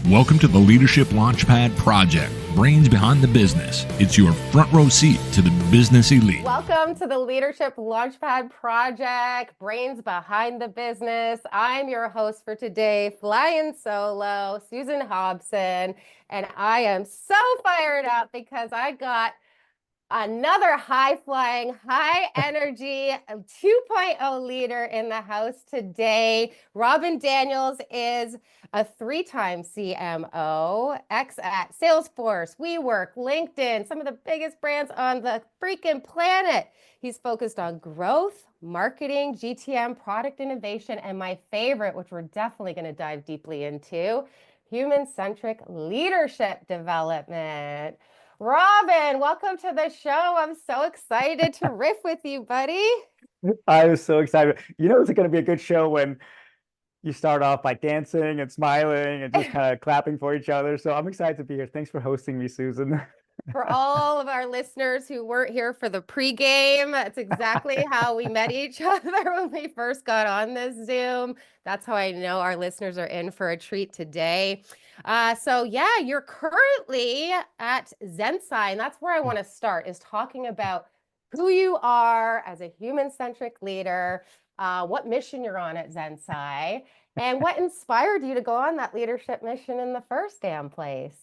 Welcome to the Leadership Launchpad Project, brains behind the business. It's your front row seat to the business elite. Welcome to the Leadership Launchpad Project, brains behind the business. I'm your host for today, flying solo, Susan Hobson, and I am so fired up because I got another high-flying, high-energy 2.0 leader in the house today. Robin Daniels is a three-time CMO, ex at Salesforce, WeWork, LinkedIn, some of the biggest brands on the freaking planet. He's focused on growth, marketing, GTM, product innovation, and my favorite, which we're definitely going to dive deeply into, human-centric leadership development. Robin, welcome to the show. I'm so excited to riff with you, buddy. I was so excited. You know, it's going to be a good show when you start off by dancing and smiling and just kind of clapping for each other. So I'm excited to be here. Thanks for hosting me, Susan. For all of our listeners who weren't here for the pregame, that's exactly how we met each other when we first got on this Zoom. That's how I know our listeners are in for a treat today. So yeah, you're currently at Zensai, and that's where I want to start, is talking about who you are as a human-centric leader, what mission you're on at Zensai, and what inspired you to go on that leadership mission in the first damn place.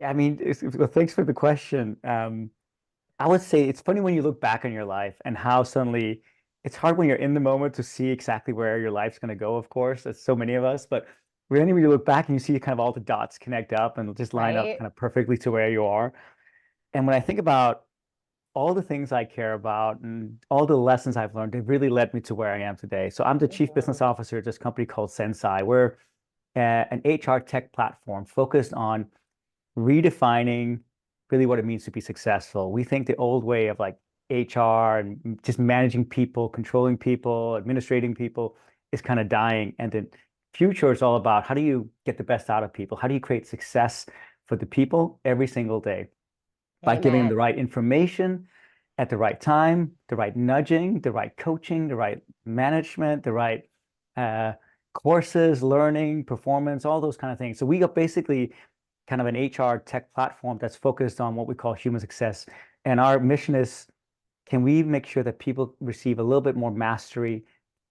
I mean, well, thanks for the question. I would say it's funny when you look back on your life and how suddenly it's hard when you're in the moment to see exactly where your life's going to go, of course. It's so many of us, but really when you look back and you see kind of all the dots connect up and just line up kind of perfectly to where you are. And when I think about all the things I care about and all the lessons I've learned, it really led me to where I am today. So I'm the Chief Business Officer at this company called Zensai. We're an HR tech platform focused on redefining really what it means to be successful. We think the old way of like HR and just managing people, controlling people, administrating people is kind of dying. And the future is all about how do you get the best out of people? How do you create success for the people every single day? By giving them the right information at the right time, the right nudging, the right coaching, the right management, the right courses, learning, performance, all those kind of things. So we got basically kind of an HR tech platform that's focused on what we call human success. And our mission is, can we make sure that people receive a little bit more mastery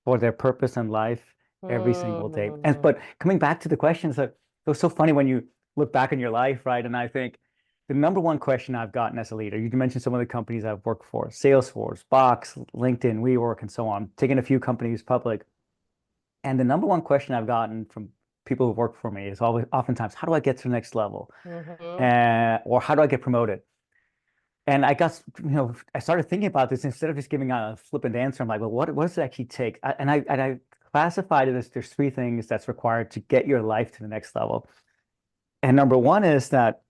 for their purpose in life every single day? But coming back to the questions, it was so funny when you look back in your life, right? And I think the number one question I've gotten as a leader, you mentioned some of the companies I've worked for, Salesforce, Box, LinkedIn, WeWork, and so on, taking a few companies public. And the number one question I've gotten from people who work for me is oftentimes, how do I get to the next level? Or how do I get promoted? And I started thinking about this. Instead of just giving a flippant answer, I'm like, well, what does it actually take? And I classified it as there's three things that's required to get your life to the next level. And number one is that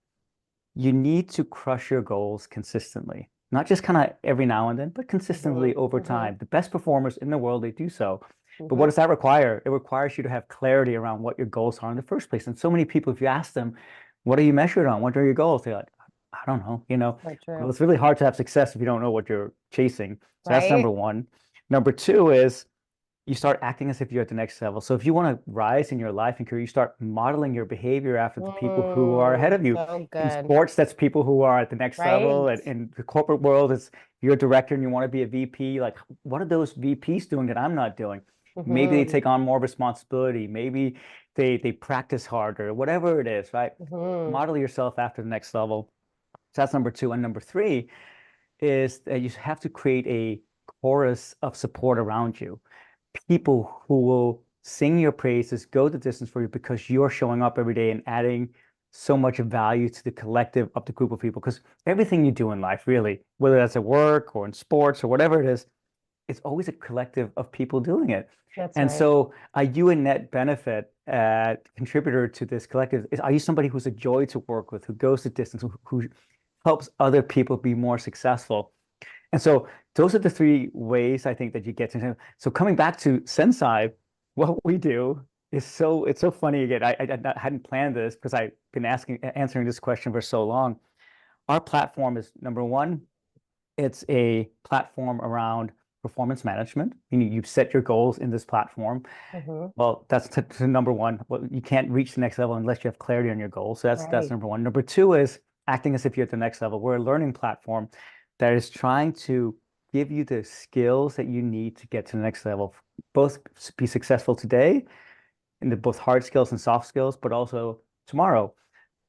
you need to crush your goals consistently, not just kind of every now and then, but consistently over time. The best performers in the world, they do so. But what does that require? It requires you to have clarity around what your goals are in the first place. And so many people, if you ask them, what are you measured on? What are your goals? They're like, I don't know. Well, it's really hard to have success if you don't know what you're chasing. So that's number one. Number two is you start acting as if you're at the next level. So if you want to rise in your life and career, you start modeling your behavior after the people who are ahead of you. In sports, that's people who are at the next level. And in the corporate world, it's you're a director and you want to be a VP. Like, what are those VPs doing that I'm not doing? Maybe they take on more responsibility. Maybe they practice harder, whatever it is, right? Model yourself after the next level. So that's number two. And number three is that you have to create a chorus of support around you. People who will sing your praises, go the distance for you because you're showing up every day and adding so much value to the collective of the group of people. Because everything you do in life, really, whether that's at work or in sports or whatever it is, it's always a collective of people doing it. So are you a net benefit contributor to this collective? Are you somebody who's a joy to work with, who goes the distance, who helps other people be more successful? And so those are the three ways I think that you get to. So coming back to Zensai, what we do is it's so funny. Again, I hadn't planned this because I've been answering this question for so long. Our platform is, number one, it's a platform around performance management. You set your goals in this platform. Mm-hmm. Well, that's to number one. Well, you can't reach the next level unless you have clarity on your goals. So that's Right. number one. Number two is acting as if you're at the next level. We're a learning platform that is trying to give you the skills that you need to get to the next level, both be successful today in the both hard skills and soft skills, but also tomorrow.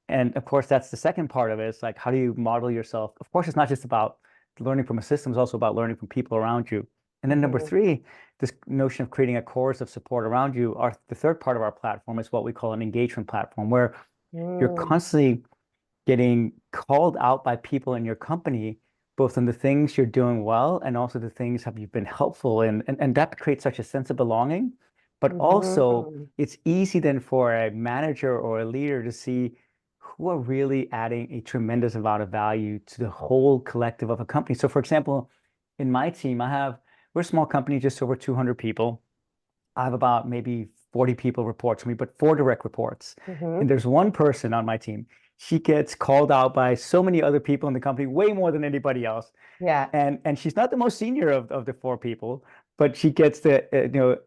And of course, that's the second part of it. It's like, how do you model yourself? Of course, it's not just about learning from a system, it's also about learning from people around you. And then number Mm-hmm. three, this notion of creating a chorus of support around you. The third part of our platform is what we call an engagement platform, where you're Mm. constantly getting called out by people in your company, both in the things you're doing well and also the things have you been helpful in. And that creates such a sense of belonging. But also, Mm-hmm. it's easy then for a manager or a leader to see who are really adding a tremendous amount of value to the whole collective of a company. So, for example, in my team, we're a small company, just over 200 people. I have about maybe 40 people report to me, but four direct reports. Mm-hmm. And there's one person on my team. She gets called out by so many other people in the company, way more than anybody else. Yeah. And she's not the most senior of the four people, but she gets the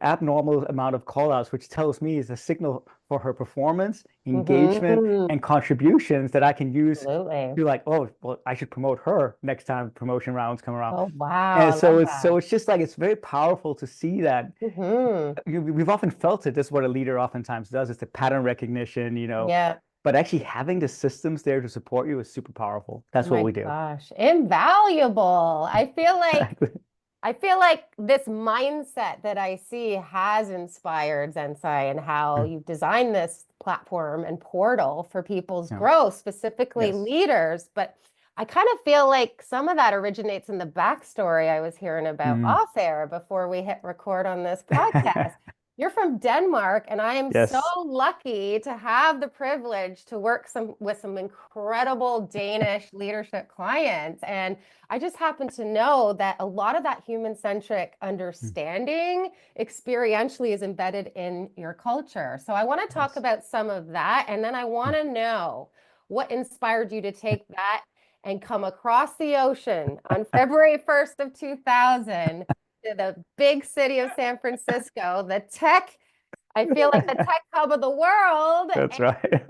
abnormal amount of call outs, which tells me is a signal for her performance, engagement, Mm-hmm. and contributions that I can use Absolutely. to like, oh, well, I should promote her next time promotion rounds come around. Oh, wow. And I love so that. it's just like it's very powerful to see that Mm-hmm. we've often felt it. This is what a leader oftentimes does. It's the pattern recognition, Yeah. but actually having the systems there to support you is super powerful. Oh That's what my we do. gosh. Invaluable. Exactly. I feel like this mindset that I see has inspired Zensai and how Yeah. you've designed this platform and portal for people's Yeah. growth, specifically Yes. leaders. But I kind of feel like some of that originates in the backstory I was hearing about Mm. off air before we hit record on this podcast. You're from Denmark, and I am so Yes. lucky to have the privilege to work with some incredible Danish leadership clients. And I just happen to know that a lot of that human-centric Mm. understanding experientially is embedded in your culture. So I want to talk Yes. about some of that, and then I want Mm. to know what inspired you to take that and come across the ocean on February 1st of 2000 to the big city of San Francisco, I feel like the tech hub of the world. That's And right.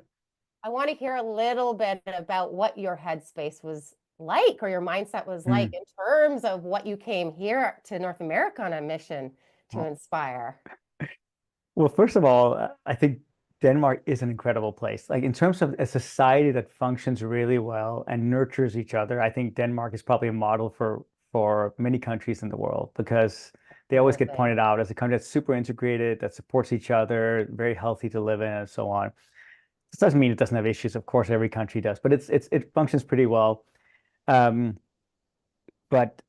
I want to hear a little bit about what your headspace was like or your mindset was like Mm. in terms of what you came here to North America on a mission to Well, inspire. well, first of all, I think Denmark is an incredible place. Like in terms of a society that functions really well and nurtures each other, I think Denmark is probably a model for many countries in the world because they always get Absolutely. pointed out as a country that's super integrated, that supports each other, very healthy to live in, and so on. This doesn't mean it doesn't have issues. Of course, every country does, but it functions pretty well. Um, but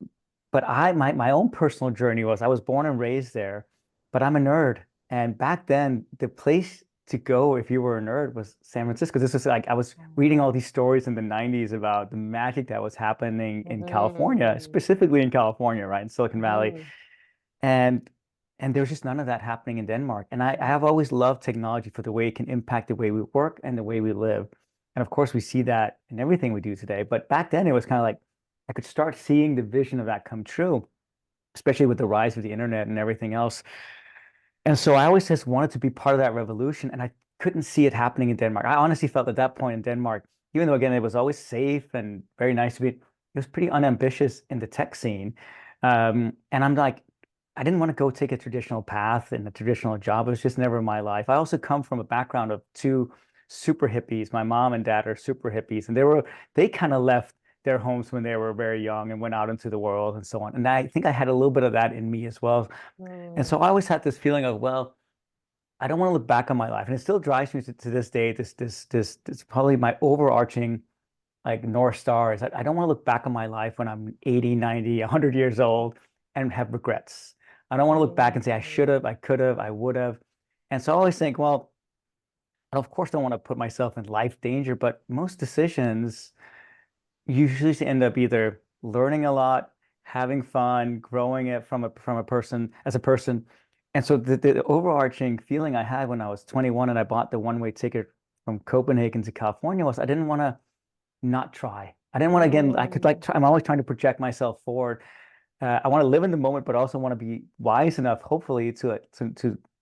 my own personal journey was I was born and raised there, but I'm a nerd. And back then, the place to go if you were a nerd was San Francisco. This was like I was reading all these stories in the 90s about the magic that was happening in California, Mm-hmm. specifically in California, right, in Silicon Valley. Mm-hmm. And and there was just none of that happening in Denmark. And I have always loved technology for the way it can impact the way we work and the way we live. And of course, we see that in everything we do today. But back then, it was kind of like I could start seeing the vision of that come true, especially with the rise of the internet and everything else. And so I always just wanted to be part of that revolution, and I couldn't see it happening in Denmark. I honestly felt at that point in Denmark, even though again it was always safe and very nice to be, it was pretty unambitious in the tech scene. And I'm like, I didn't want to go take a traditional path in a traditional job. It was just never my life. I also come from a background of two super hippies. My mom and dad are super hippies, and they kind of left their homes when they were very young and went out into the world and so on. And I think I had a little bit of that in me as well. And so I always had this feeling of, well, I don't want to look back on my life. And it still drives me to this day. This probably my overarching like North Star is that I don't want to look back on my life when I'm 80, 90, 100 years old and have regrets. I don't want to look back and say I should have, I could have, I would have. And so I always think, well, I of course don't want to put myself in life danger, but most decisions usually end up either learning a lot, having fun, growing it from a person as a person. And so the overarching feeling I had when I was 21 and I bought the one-way ticket from Copenhagen to California was I didn't want to not try. I didn't want to again, I could like try, I'm always trying to project myself forward. I want to live in the moment, but also want to be wise enough, hopefully, to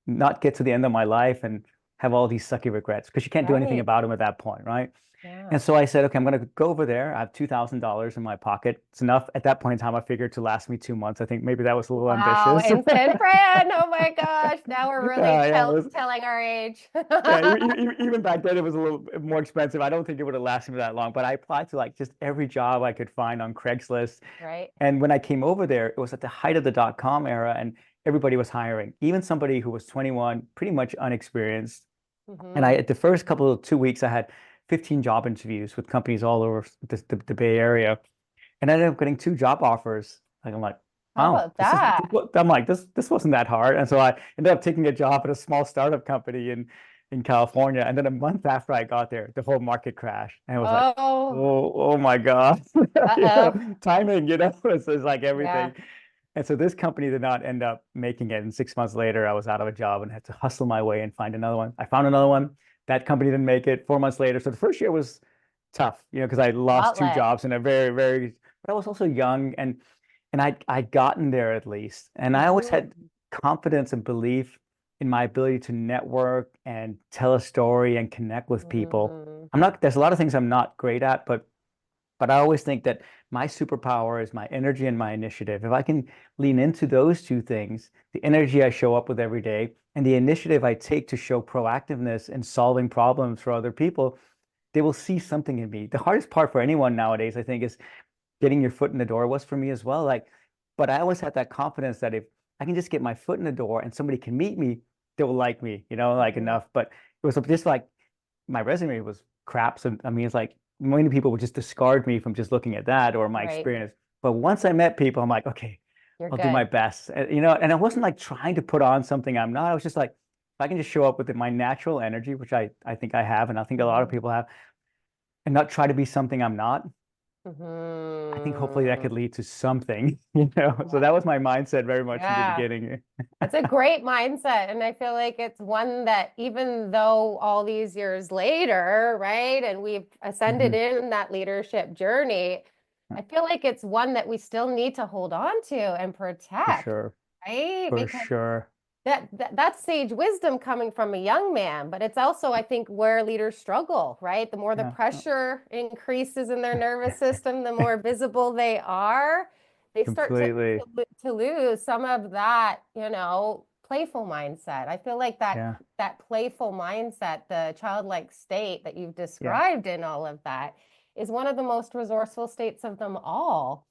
not get to the end of my life and have all these sucky regrets because you can't do anything Right. about them at that point, right? Yeah. And so I said, okay, I'm going to go over there. I have $2,000 in my pocket. It's enough at that point in time, I figured, to last me 2 months. I think maybe that was a little Wow, ambitious. instant friend. Oh my gosh. Now we're really Yeah, it was, telling our age. yeah, even back then it was a little bit more expensive. I don't think it would have lasted me that long, but I applied to like just every job I could find on Craigslist. Right. And when I came over there, it was at the height of the dot-com era, and everybody was hiring, even somebody who was 21, pretty much unexperienced. And Hmm. I, at the first couple of 2 weeks, I had 15 job interviews with companies all over the Bay Area, and I ended up getting 2 job offers. Like I'm like, How oh, about that? I'm like, this wasn't that hard. And so I ended up taking a job at a small startup company in California. And then a month after I got there, the whole market crashed. And I was like, Oh, oh my God. uh-oh. Timing, it's like Yeah. everything. And so this company did not end up making it. And 6 months later, I was out of a job and had to hustle my way and find another one. I found another one. That company didn't make it. 4 months later. So the first year was tough, because I lost two Gauntlet. jobs in a very, very, but I was also young and I'd gotten there at least. And I always Hmm. had confidence and belief in my ability to network and tell a story and connect with people. Hmm. There's a lot of things I'm not great at, but I always think that my superpower is my energy and my initiative. If I can lean into those two things, the energy I show up with every day and the initiative I take to show proactiveness in solving problems for other people, they will see something in me. The hardest part for anyone nowadays, I think, is getting your foot in the door. Was for me as well. But I always had that confidence that if I can just get my foot in the door and somebody can meet me, they will like me, like Hmm. enough. But it was just like my resume was crap. So I mean, it's like many people would just discard me from just looking at that or my Right. experience. But once I met people, I'm like, okay, You're I'll do my good. best. And I wasn't like trying to put on something I'm not. I was just like, if I can just show up with my natural energy, which I think I have, and I think a lot of Hmm. people have, and not try to be something I'm not, I think hopefully that Hmm. could lead to something, So that was my mindset very much in the Yeah. beginning. It's a great mindset. And I feel like it's one that, even though all these years later, right, and we've ascended Mhm. in that leadership journey, I feel like it's one that we still need to hold on to and For protect, sure. right? For Because sure. that's sage wisdom coming from a young man, but it's also, I think, where leaders struggle, right? The more the Yeah. pressure increases in their nervous system, the more visible they are, they start Completely. to lose some of that, playful mindset. I feel like Yeah. that playful mindset, the childlike state that you've Yeah. described in all of that, is one of the most resourceful states of them all.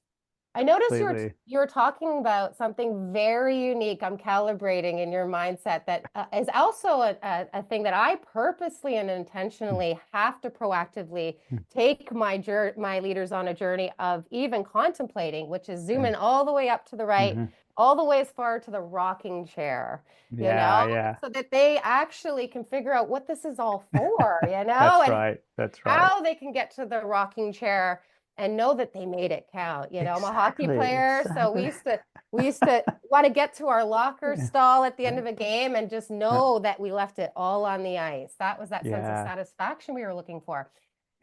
I noticed Completely. you're talking about something very unique. I'm calibrating in your mindset that is also a thing that I purposely and intentionally have to proactively take my leaders on a journey of even contemplating, which is zooming Okay. all the way up to the right, Hmm. all the way as far to the rocking chair, you Yeah. know, Yeah. so that they actually can figure out what this is all for, That's and right. That's right. how they can get to the rocking chair and know that they made it count. I'm a hockey Exactly. player, so we Exactly. used to want to get to our locker Yeah. stall at the end Yeah. of a game and just Yeah. know that we left it all on the ice. That was that sense of Yeah. satisfaction we were looking for.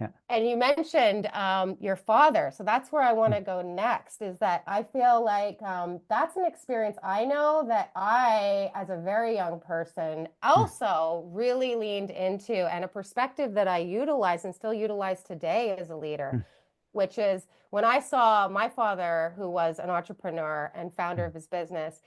Yeah. And you mentioned your father. So that's where I want to go next, is that I feel like that's an experience I know that I, as a very young person, also really leaned into, and a perspective that I utilize and still utilize today as a leader, which is when I saw my father, who was an entrepreneur and founder of his business,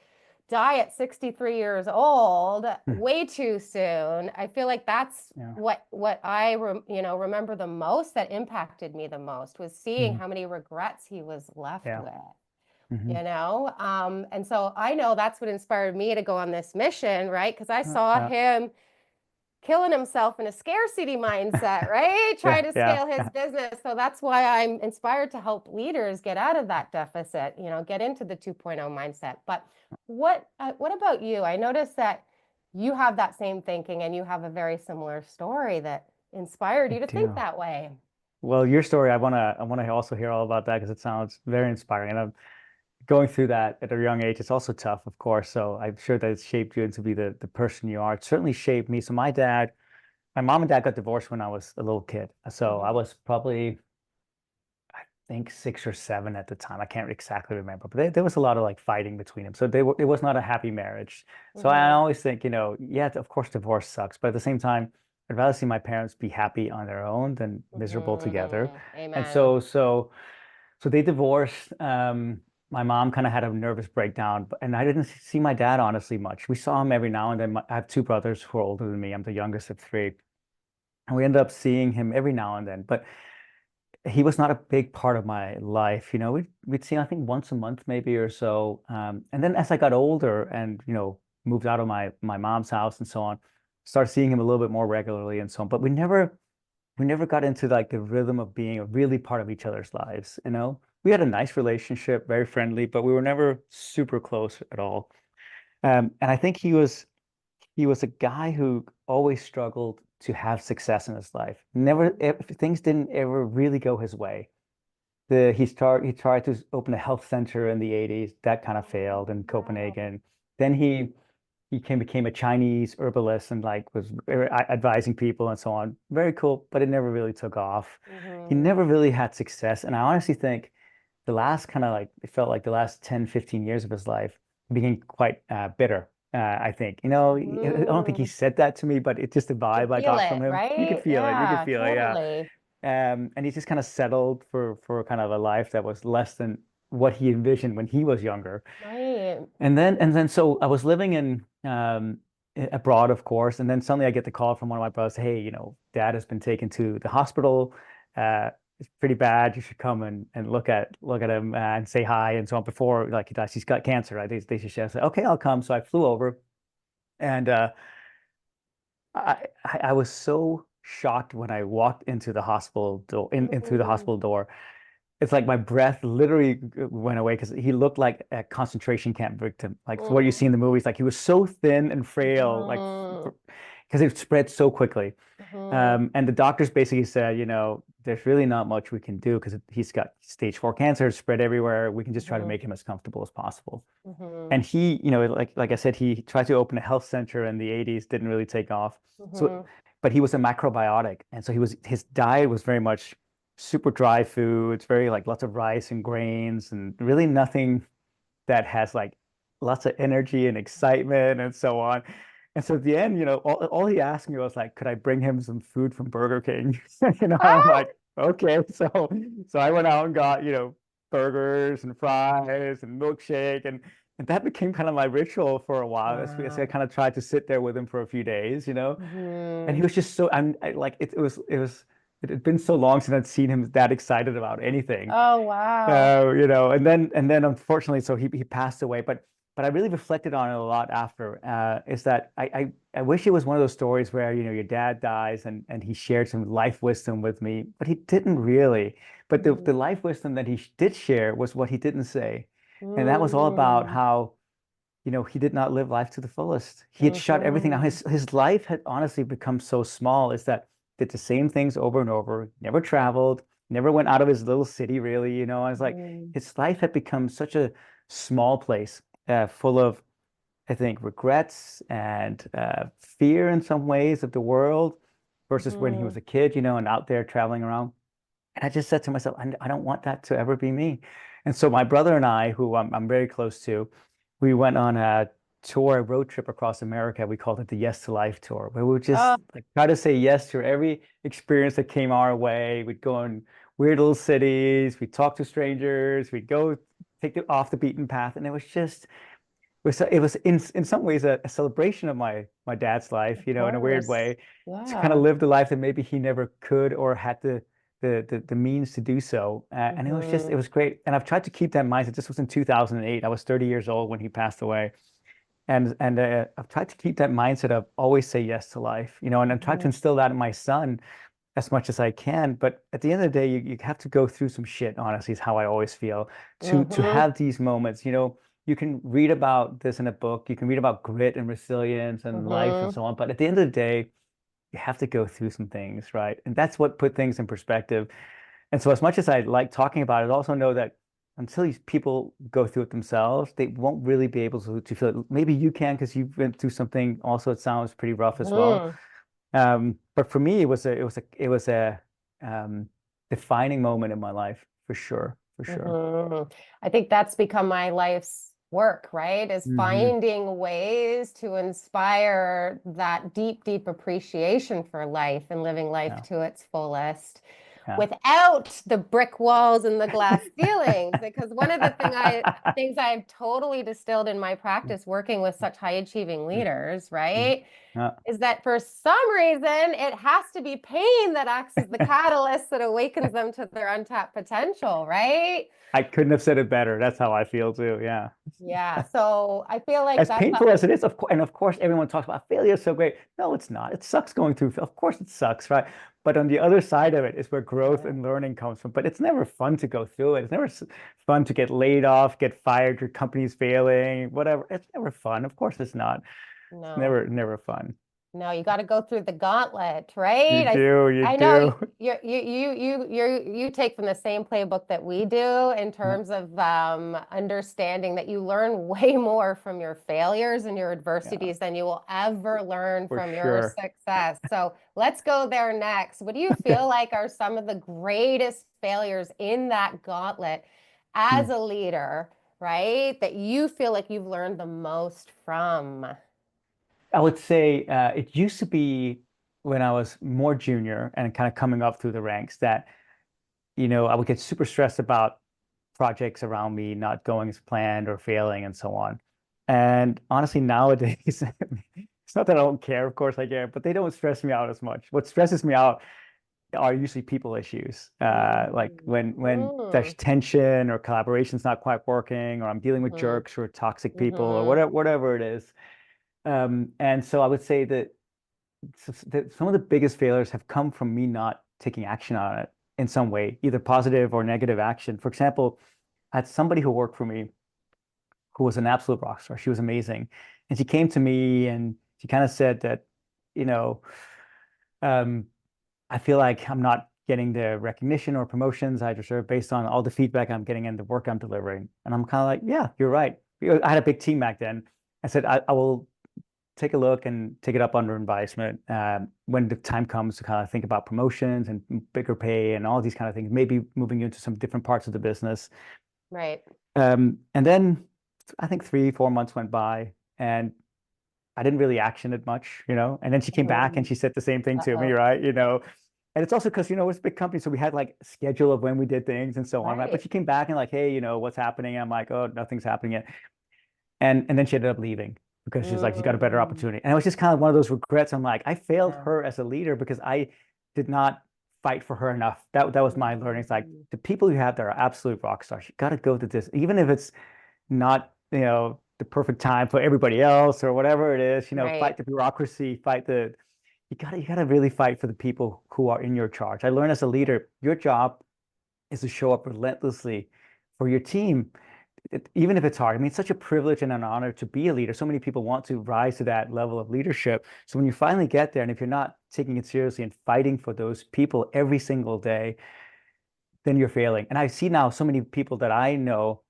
die at 63 years old way too soon. I feel like that's Yeah. what I remember the most, that impacted me the most, was seeing Mhm. how many regrets he was left Yeah. with. Hmm. And so I know that's what inspired me to go on this mission, right? Because I saw Yeah. him killing himself in a scarcity mindset, right? Yeah. Trying to Yeah. scale his Yeah. business. So that's why I'm inspired to help leaders get out of that deficit, get into the 2.0 mindset. But what about you? I noticed that you have that same thinking and you have a very similar story that inspired I you to think do. that way. Well, your story, I wanna also hear all about that because it sounds very inspiring. And I'm going through that at a young age. It's also tough, of course. So I'm sure that it's shaped you into be the person you are. It certainly shaped me. So my mom and dad got divorced when I was a little kid. So I Mhm. was probably think 6 or 7 at the time. I can't exactly remember, but there was a lot of like fighting between them. So it was not a happy marriage. So I Mm-hmm. always think, yeah, of course, divorce sucks, but at the same time, I'd rather see my parents be happy on their own than miserable together. Mm-hmm. And Amen. so they divorced. My mom kind of had a nervous breakdown, and I didn't see my dad honestly much. We saw him every now and then. I have two brothers who are older than me. I'm the youngest of three, and we ended up seeing him every now and then. But he was not a big part of my life. We'd see, I think, once a month maybe or so. And then as I got older and, moved out of my mom's house and so on, started seeing him a little bit more regularly and so on. But we never got into like the rhythm of being a really part of each other's lives. We had a nice relationship, very friendly, but we were never super close at all. And I think he was a guy who always struggled to have success in his life. Never, things didn't ever really go his way. He tried to open a health center in the 80s. That kind of failed in Wow. Copenhagen. Then he became a Chinese herbalist and like was advising people and so on. Very cool, but it never really took off. He Mm-hmm. never really had success. And I honestly think the last kind of like, it felt like the last 10, 15 years of his life became quite bitter. I think, I don't think he Mm. said that to me, but it's just the You vibe I feel got it, from him. You could right? feel it. You could Yeah, feel it. Yeah. totally. And he just kind of settled for kind of a life that was less than what he envisioned when he was younger. Right. And then so I was living in abroad, of course, and then suddenly I get the call from one of my brothers, hey, dad has been taken to the hospital. It's pretty bad. You should come and look at him and say hi and so on before like he dies. He's got cancer, right? They should say, okay, I'll come. So I flew over, and I was so shocked when I walked into the hospital door in through the Mm-hmm. hospital door. It's like my breath literally went away because he looked like a concentration camp victim, like what you see in the movies. Like he was so thin and frail, like Mm-hmm. because it spread so quickly. Mm-hmm. And the doctors basically said, there's really not much we can do because he's got stage 4 cancer spread everywhere. We can just try to Mm-hmm. make him as comfortable as possible. Mm-hmm. And he, like I said, he tried to open a health center in the 80s, didn't really take off. So, Mm-hmm. but he was a macrobiotic, and so his diet was very much super dry foods, very like lots of rice and grains, and really nothing that has like lots of energy and excitement and so on. And so at the end, all he asked me was like, could I bring him some food from Burger King? I'm Ah! like, okay. So I went out and got, burgers and fries and milkshake, and that became kind of my ritual for a while. So I Wow. kind of tried to sit there with him for a few days. And he Mm-hmm. was just so like it had been so long since I'd seen him that excited about anything. Oh, wow. And then unfortunately, so he passed away. But I really reflected on it a lot after. Is that I wish it was one of those stories where your dad dies and he shared some life wisdom with me, but he didn't really. But the Mm-hmm. life wisdom that he did share was what he didn't say, and that was all about Mm-hmm. how he did not live life to the fullest. He had shut everything out. Mm-hmm. His life had honestly become so small, is that did the same things over and over, never traveled, never went out of his little city, really. I was like, Mm-hmm. his life had become such a small place, full of, I think, regrets and fear in some ways of the world versus when he Mm-hmm. was a kid, and out there traveling around. And I just said to myself, I don't want that to ever be me. And so my brother and I, who I'm very close to, we went on a tour, a road trip across America. We called it the Yes to Life tour, where we would just Oh, like try to say yes to every experience that came our way. We'd go in weird little cities, we'd talk to strangers, we'd go take it off the beaten path. And it was in some ways a celebration of my dad's life, of in a weird course. way, to kind of Yeah. live the life that maybe he never could or had the means to do so. And it Mm-hmm. was great. And I've tried to keep that mindset. This was in 2008. I was 30 years old when he passed away. And I've tried to keep that mindset of always say yes to life, and I'm trying to Mm-hmm. instill that in my son as much as I can. But at the end of the day, you have to go through some shit, honestly, is how I always feel to Mm-hmm. have these moments. You can read about this in a book, you can read about grit and resilience and life and Mm-hmm. so on. But at the end of the day, you have to go through some things, right? And that's what put things in perspective. And so as much as I like talking about it, I also know that until these people go through it themselves, they won't really be able to feel it. Maybe you can because you've been through something also it sounds pretty rough as well. Mm-hmm. But for me, it was a defining moment in my life for sure, for sure. I think that's become my life's work, right? Is Hmm. finding ways to inspire that deep, deep appreciation for life and living life Yeah, to its fullest yeah. without the brick walls and the glass ceilings. Because one of the things I've totally distilled in my practice working with such high achieving leaders, right? Yeah. Is that for some reason it has to be pain that acts as the catalyst that awakens them to their untapped potential, right? I couldn't have said it better. That's how I feel too. Yeah. Yeah. So I feel like As that's painful as it is, of course, and of course, everyone talks about failure is so great. No, it's not. It sucks going through. Of course, it sucks, right? But on the other side of it is where growth yeah. and learning comes from. But it's never fun to go through it. It's never fun to get laid off, get fired, your company's failing, whatever. It's never fun. Of course, it's not. It's No. never fun. No, you got to go through the gauntlet, You right? do, you I know do. you take from the same playbook that we do in Yeah, terms of understanding that you learn way more from your failures and your yeah, adversities than you will ever learn for from your sure. success. So let's go there next. What do you feel like are some of the greatest failures in that gauntlet as Hmm. a leader, right? That you feel like you've learned the most from? I would say it used to be when I was more junior and kind of coming up through the ranks that, I would get super stressed about projects around me not going as planned or failing and so on. And honestly, nowadays, it's not that I don't care, of course I care, but they don't stress me out as much. What stresses me out are usually people issues, like when Mm. there's tension or collaboration's not quite working, or I'm dealing with Mhm. jerks or toxic people or Mhm. whatever it is. And so I would say that some of the biggest failures have come from me not taking action on it in some way, either positive or negative action. For example, I had somebody who worked for me who was an absolute rock star. She was amazing. And she came to me and she kind of said that, you know, um, I feel like I'm not getting the recognition or promotions I deserve based on all the feedback I'm getting and the work I'm delivering. And I'm kind of like, yeah, you're right. I had a big team back then. I said, I will take a look and take it up under advisement when the time comes to kind of think about promotions and bigger pay and all these kind of things, maybe moving you into some different parts of the business. Right. And then I think 3, 4 months went by and I didn't really action it much, And then she came back and Mm. she said the same thing to me, Uh-oh. right? And it's also because, it's a big company. So we had like a schedule of when we did things and so on, right? But Right. she came back and like, hey, what's happening? And I'm like, oh, nothing's happening yet. And then she ended up leaving because she's like, she got a better Mm. opportunity. And it was just kind of one of those regrets. I'm like, I failed Yeah. her as a leader because I did not fight for her enough. That was my learning. It's like Mm. the people you have that are absolute rock stars, you got to go to this, even if it's not, the perfect time for everybody else or whatever it is, Right. fight the bureaucracy, you gotta really fight for the people who are in your charge. I learned as a leader, your job is to show up relentlessly for your team, even if it's hard. I mean, it's such a privilege and an honor to be a leader. So many people want to rise to that level of leadership. So when you finally get there, and if you're not taking it seriously and fighting for those people every single day, then you're failing. And I see now so many people that I know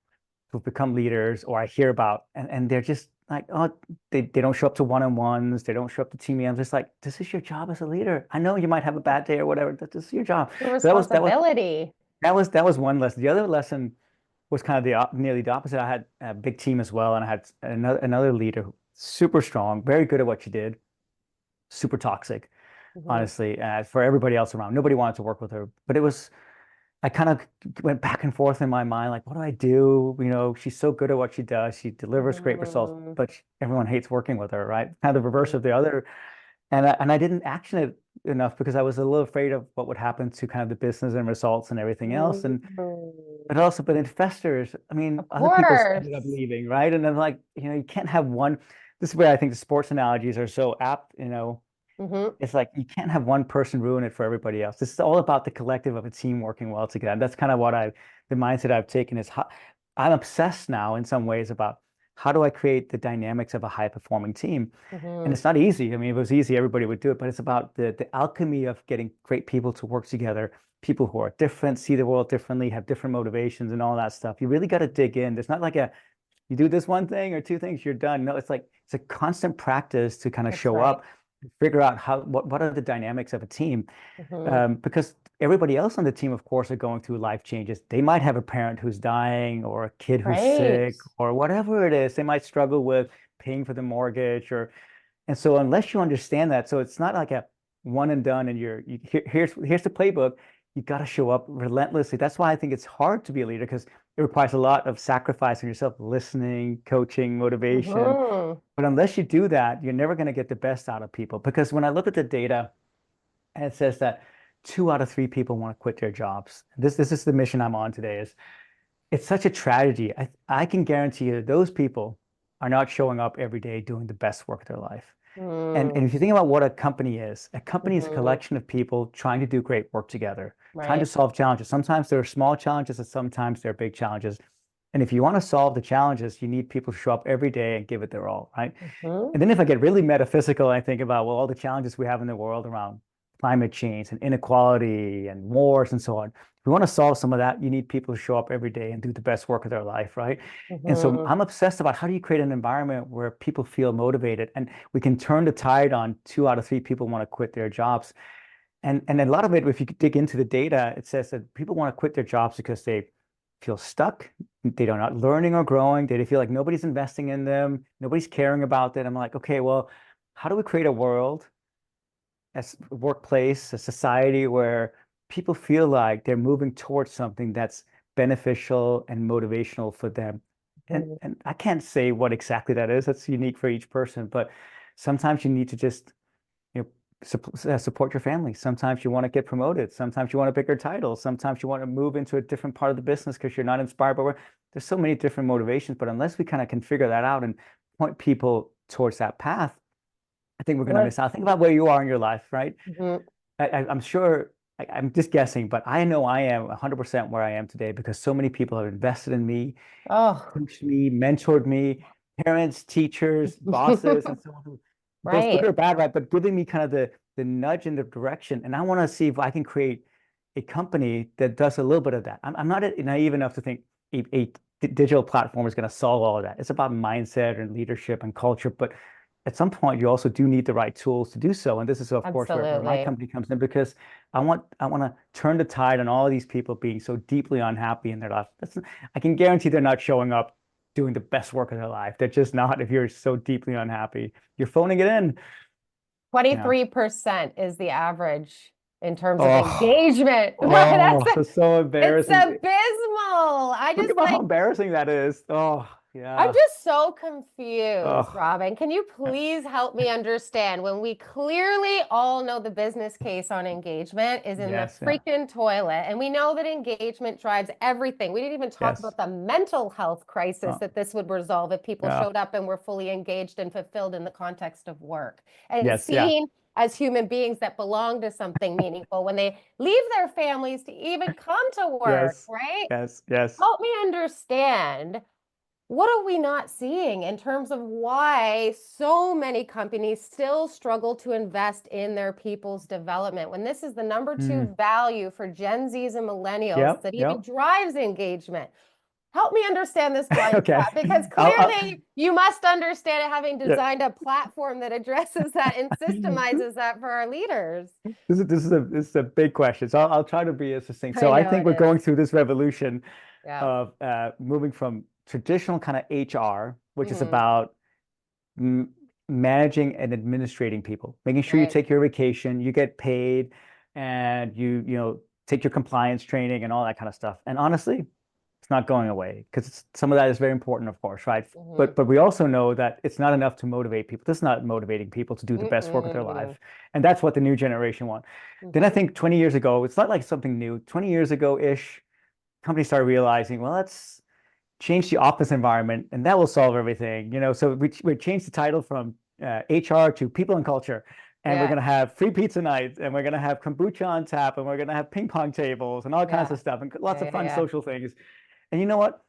who've become leaders or I hear about, and they're just like, oh, they don't show up to one-on-ones, they don't show up to team meetings. I'm just like, this is your job as a leader. I know you might have a bad day or whatever, but this is your job. The So responsibility. that was one lesson. The other lesson was kind of nearly the opposite. I had a big team as well, and I had another leader, super strong, very good at what she did, super toxic, Mhm. honestly, for everybody else around. Nobody wanted to work with her, but I kind of went back and forth in my mind, like, what do I do? She's so good at what she does. She delivers great results, Mhm. but everyone hates working with her, right? Kind of the reverse Mhm. of the other. And I didn't action it enough because I was a little afraid of what would happen to kind of the business and results and everything else. And Mhm. but investors, I mean, Of other people course. ended up leaving, right? And then like, you can't have one. This is where I think the sports analogies are so apt. Hmm. It's like you can't have one person ruin it for everybody else. This is all about the collective of a team working well together. And that's kind of the mindset I've taken is I'm obsessed now in some ways about how do I create the dynamics of a high performing team? And Hmm. it's not easy. I mean, if it was easy, everybody would do it, but it's about the alchemy of getting great people to work together, people who are different, see the world differently, have different motivations and all that stuff. You really got to dig in. There's not like you do this one thing or two things, you're done. No, it's like it's a constant practice to kind of That's show right. up figure out what are the dynamics of a team, Mm-hmm. because everybody else on the team, of course, are going through life changes. They might have a parent who's dying or a kid who's Right. sick or whatever it is. They might struggle with paying for the mortgage and so unless you understand that, so it's not like a one and done and here's the playbook. You got to show up relentlessly. That's why I think it's hard to be a leader because it requires a lot of sacrifice on yourself, listening, coaching, motivation. Mm-hmm. But unless you do that, you're never going to get the best out of people. Because when I look at the data, and it says that 2 out of 3 people want to quit their jobs. This is the mission I'm on today. Is it's such a tragedy. I can guarantee you that those people are not showing up every day doing the best work of their life. And if you think about what a company is a Mm-hmm. collection of people trying to do great work together, trying to Right. solve challenges. Sometimes there are small challenges and sometimes there are big challenges. And if you want to solve the challenges, you need people to show up every day and give it their all, right? Mm-hmm. And then if I get really metaphysical, I think about, well, all the challenges we have in the world around climate change and inequality and wars and so on. If we want to solve some of that, you need people to show up every day and do the best work of their life, right? And so Mm-hmm. I'm obsessed about how do you create an environment where people feel motivated and we can turn the tide on 2 out of 3 people want to quit their jobs. And a lot of it, if you dig into the data, it says that people want to quit their jobs because they feel stuck. They're not learning or growing. They feel like nobody's investing in them. Nobody's caring about them. I'm like, okay, well, how do we create a world, a workplace, a society where people feel like they're moving towards something that's beneficial and motivational for them? And I can't say what exactly that is. That's unique for each person. But sometimes you need to just you know, support your family. Sometimes you want to get promoted. Sometimes you want a bigger title. Sometimes you want to move into a different part of the business because you're not inspired by work. There's so many different motivations, but unless we kind of can figure that out and point people towards that path, I think we're going to Sure. miss out. Think about where you are in your life, right? Mm-hmm. I'm sure, I'm just guessing, but I know I am 100% where I am today because so many people have invested in me, Oh. coached me, mentored me, parents, teachers, bosses, and so on, both good Right. or bad, right? But giving me kind of the nudge in the direction. And I want to see if I can create a company that does a little bit of that. I'm not naive enough to think a digital platform is going to solve all of that. It's about mindset and leadership and culture. But at some point, you also do need the right tools to do so. And this is, of course, where my Absolutely. company comes in because I want to turn the tide on all of these people being so deeply unhappy in their life. I can guarantee they're not showing up doing the best work of their life. They're just not if you're so deeply unhappy. You're phoning it in. Yeah. 23% is the average in terms of Oh, engagement. What? oh, it's so It's embarrassing. abysmal. I Think just about how embarrassing that is. Oh, I'm yeah. just so confused, Oh, Robin. Can you yeah. please help me understand when we clearly all know the business case on engagement is in the Yes, yeah. freaking toilet, and we know that engagement drives everything. We didn't even talk Yes. about the mental health crisis Oh, that this would resolve if people yeah. showed up and were fully engaged and fulfilled in the context of work and Yes, yeah. seen as human beings that belong to something meaningful when they leave their families to even come to work, Yes. right? Yes, yes. Help me understand what are we not seeing in terms of why so many companies still struggle to invest in their people's development when this is the number Mm. two value for Gen Zs and millennials Yep, that even yep. drives engagement? Help me understand this blind Okay. spot because I'll, clearly you must understand it having yeah. designed a platform that addresses that and systemizes that for our leaders. This is a big question. So I'll try to be as succinct. I So I know think it we're is. going through this revolution Yeah. of moving from traditional kind of HR, which is Hmm. about m managing and administrating people, making sure you Right. take your vacation, you get paid, and you take your compliance training and all that kind of stuff. And honestly, it's not going away because some of that is very important, of course, right? Hmm. But we also know that it's not enough to motivate people. This is not motivating people to do the best work of their Mm-mm. life, and that's what the new generation want. Then I Hmm. think 20 years ago, it's not like something new. 20 years ago-ish, companies started realizing, well, let's change the office environment and that will solve everything. So we changed the title from HR to people and culture. And we're Yeah. going to have free pizza nights and we're going to have kombucha on tap and we're going to have ping pong tables and all kinds Yeah. of stuff and lots Yeah. of Yeah. fun Yeah. social things. And you know what?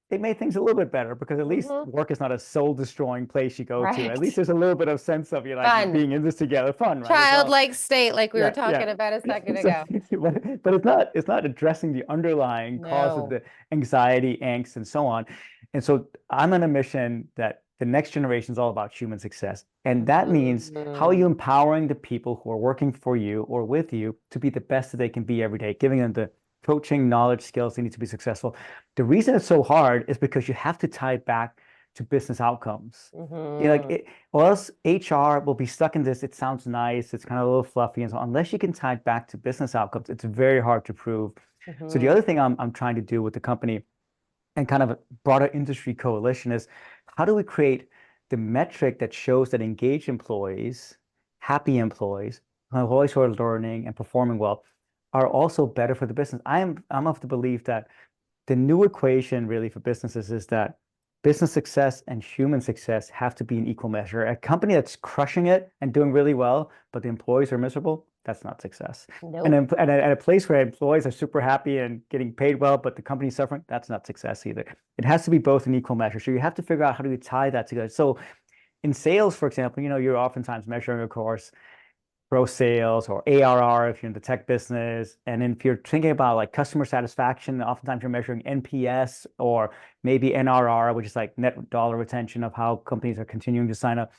It made things a little bit better because at least Hmm. work is not a soul destroying place you go to. At least Right. there's a little bit of sense of you like Fun. being in this together, fun, right? As well. Childlike state, like we were Yeah, yeah. talking about a second So, ago. but it's not addressing the underlying cause of No. the anxiety, angst, and so on. And so I'm on a mission that the next generation is all about human success. And that means how are Mm. you empowering the people who are working for you or with you to be the best that they can be every day, giving them the coaching, knowledge, skills they need to be successful. The reason it's so hard is because you have to tie it back to business outcomes. Mhm. Or else HR will be stuck in this. It sounds nice. It's kind of a little fluffy. And so unless you can tie it back to business outcomes, it's very hard to prove. So the Mhm. other thing I'm trying to do with the company and kind of a broader industry coalition is how do we create the metric that shows that engaged employees, happy employees, employees who are learning and performing well are also better for the business. I'm of the belief that the new equation really for businesses is that business success and human success have to be in equal measure. A company that's crushing it and doing really well, but the employees are miserable, that's not success. And Nope. then at a place where employees are super happy and getting paid well, but the company's suffering, that's not success either. It has to be both in equal measure. So you have to figure out how do you tie that together. So in sales, for example, you're oftentimes measuring, of course, gross sales or ARR if you're in the tech business. And then if you're thinking about like customer satisfaction, oftentimes you're measuring NPS or maybe NRR, which is like net dollar retention of how companies are continuing to sign up.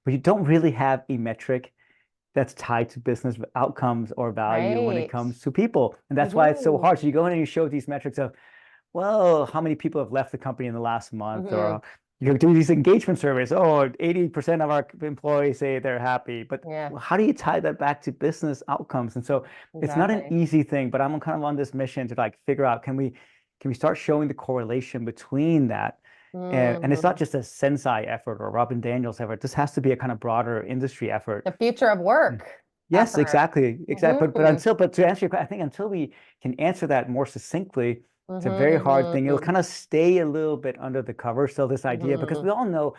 But you don't really have a metric that's tied to business outcomes or value when it Right. comes to people. And that's why it's so hard. So Mhm. you go in and you show these metrics of, well, how many people have left the company in the last month? Mhm. Or you do these engagement surveys. Oh, 80% of our employees say they're happy. But Yeah, how do you tie that back to business outcomes? And so it's not an exactly. easy thing, but I'm kind of on this mission to like figure out, can we start showing the correlation between that? And it's not Mm. just a Zensai effort or Robin Daniels effort. This has to be a kind of broader industry effort. The future of Mm. work Yes, effort. exactly, exactly. Mhm. But to answer your question, I think until we can answer that more succinctly, it's a very hard thing. It'll Mhm. kind of stay a little bit under the cover. So this idea, because Mhm. we all know,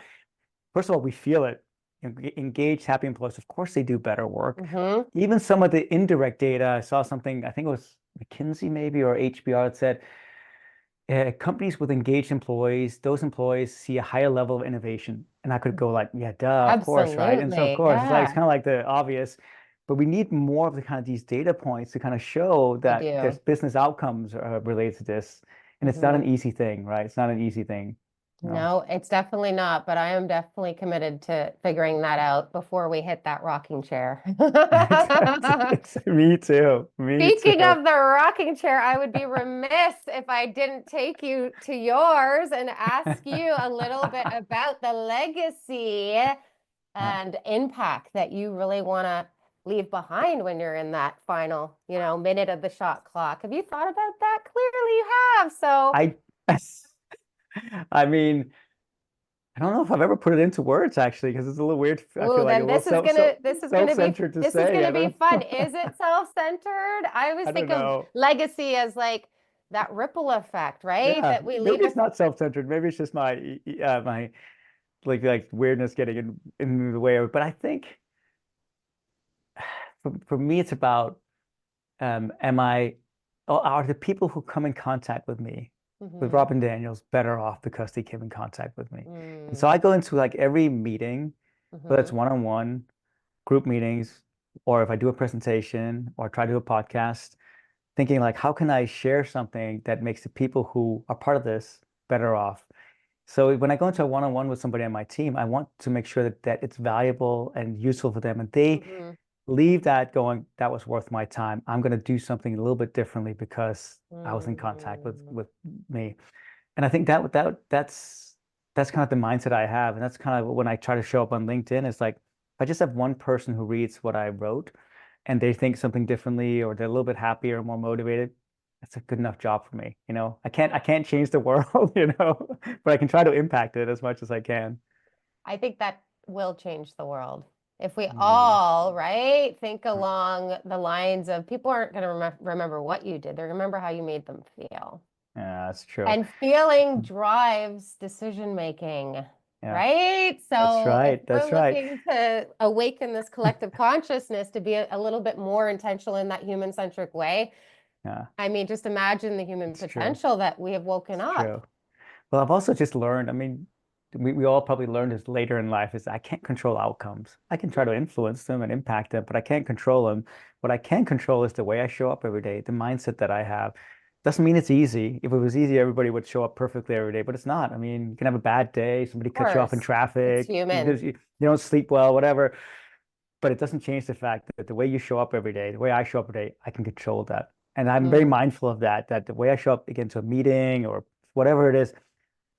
first of all, we feel it. Engaged, happy employees, of course, they do better work. Mhm. Even some of the indirect data, I saw something, I think it was McKinsey maybe or HBR that said companies with engaged employees, those employees see a higher level of innovation. And I could go like, yeah, duh, of course, right? And so of Absolutely. course, it's Yeah, kind of like the obvious, but we need more of the kind of these data points to kind of show we that there's do. business outcomes related to this. And it's not an Mhm. easy thing, right? It's not an easy thing. No. No, it's definitely not, but I am definitely committed to figuring that out before we hit that rocking chair. Me too. Me Speaking too. of the rocking chair, I would be remiss if I didn't take you to yours and ask you a little bit about the legacy Yeah. and impact that you really want to leave behind when you're in that final, minute of the shot clock. Have you thought about that? Clearly you have. So, I, I mean, I don't know if I've ever put it into words actually, because it's a little weird. I feel ooh, like a then little this is gonna be self-centered to this is say. gonna I be don't fun. know. Is it self-centered? I always I don't think of know. legacy as like that ripple effect, right? Yeah, That we leave maybe it's behind. not self-centered. Maybe it's just my like weirdness getting in the way of it. But I think for me, it's about am I are the people who come in contact with me with Mm-hmm. Robin Daniels better off because they came in contact with me? And so Mm, I go into like every meeting, whether it's mm-hmm. one-on-one, group meetings, or if I do a presentation or try to do a podcast, thinking like, how can I share something that makes the people who are part of this better off? So when I go into a one-on-one with somebody on my team, I want to make sure that it's valuable and useful for them, and they Mm-hmm. leave that going, that was worth my time. I'm going to do something a little bit differently because I was in contact Mm. with me. And I think that's kind of the mindset I have, and that's kind of when I try to show up on LinkedIn. It's like if I just have one person who reads what I wrote, and they think something differently, or they're a little bit happier or more motivated. That's a good enough job for me. I can't change the world, but I can try to impact it as much as I can. I think that will change the world. If we Maybe. all, right, think along the lines of people aren't going to remember what you did, they're going to remember how you made them feel. Yeah, that's true. And feeling drives decision making, Yeah, right? that's So if right. we're That's right. looking to awaken this collective consciousness to be a little bit more intentional in that human-centric way, Yeah, I mean, just imagine the human it's true. potential that we have woken It's up. true. Well, I've also just learned, I mean, we all probably learned this later in life, is I can't control outcomes. I can try to influence them and impact them, but I can't control them. What I can control is the way I show up every day, the mindset that I have. Doesn't mean it's easy. If it was easy, everybody would show up perfectly every day, but it's not. I mean, you can have a bad day, somebody Of cuts you off in course, it's traffic, human. you don't sleep well, whatever. But it doesn't change the fact that the way you show up every day, the way I show up every day, I can control that. And I'm very Mm, mindful of that, that the way I show up again to a meeting or whatever it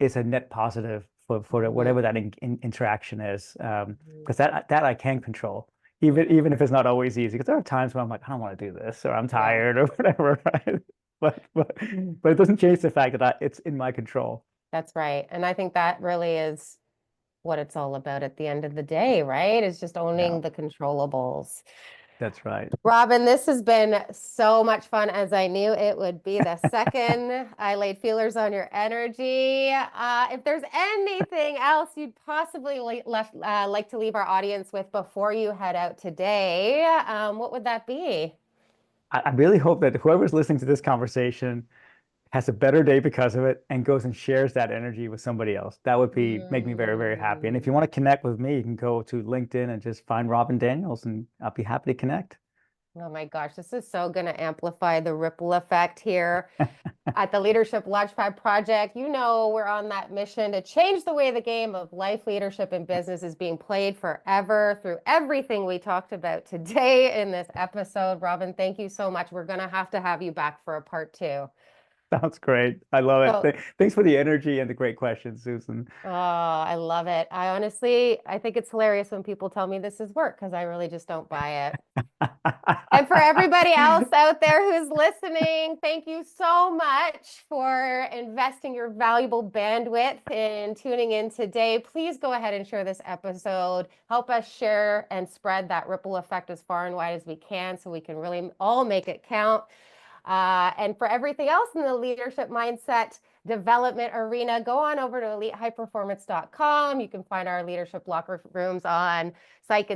is a net positive for mhm, whatever that interaction is. mhm. Because that I can control, even if it's not always easy. Because there are times when I'm like, I don't want to do this, or I'm Yeah, tired, or whatever, right? But it doesn't change the fact that it's in my control. that's right. And I think that really is what it's all about at the end of the day, right? Is just Yeah, owning the controllables. that's right. Robin, this has been so much fun as I knew it would be. The second I laid feelers on your energy. If there's anything else you'd possibly like to leave our audience with before you head out today, what would that be? I really hope that whoever's listening to this conversation has a better day because of it and goes and shares that energy with somebody else. That would be make me very, very happy. And if you Mm. want to connect with me, you can go to LinkedIn and just find Robin Daniels, and I'll be happy to connect. Oh my gosh, this is so going to amplify the ripple effect here at the Leadership Launchpad Project. You know, we're on that mission to change the way the game of life, leadership, and business is being played forever through everything we talked about today in this episode. Robin, thank you so much. We're going to have you back for a part two. Sounds great. I love it. So, Thanks for the energy and the great questions, Susan. oh, I love it. I think it's hilarious when people tell me this is work because I really just don't buy it. And for everybody else out there who's listening, thank you so much for investing your valuable bandwidth in tuning in today. Please go ahead and share this episode. Help us share and spread that ripple effect as far and wide as we can so we can really all make it count. And for everything else in the leadership mindset development arena, go on over to elitehighperformance.com. You can find our leadership locker rooms on trust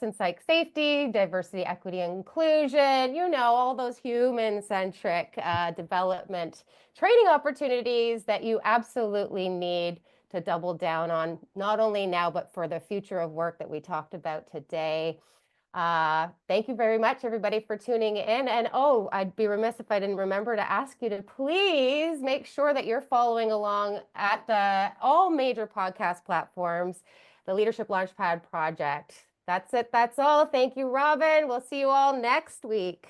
and psych safety, diversity, equity, and inclusion, all those human-centric development training opportunities that you absolutely need to double down on, not only now, but for the future of work that we talked about today. Thank you very much, everybody, for tuning in. And oh, I'd be remiss if I didn't remember to ask you to please make sure that you're following along at all major podcast platforms, the Leadership Launchpad Project. That's it. That's all. Thank you, Robin. We'll see you all next week.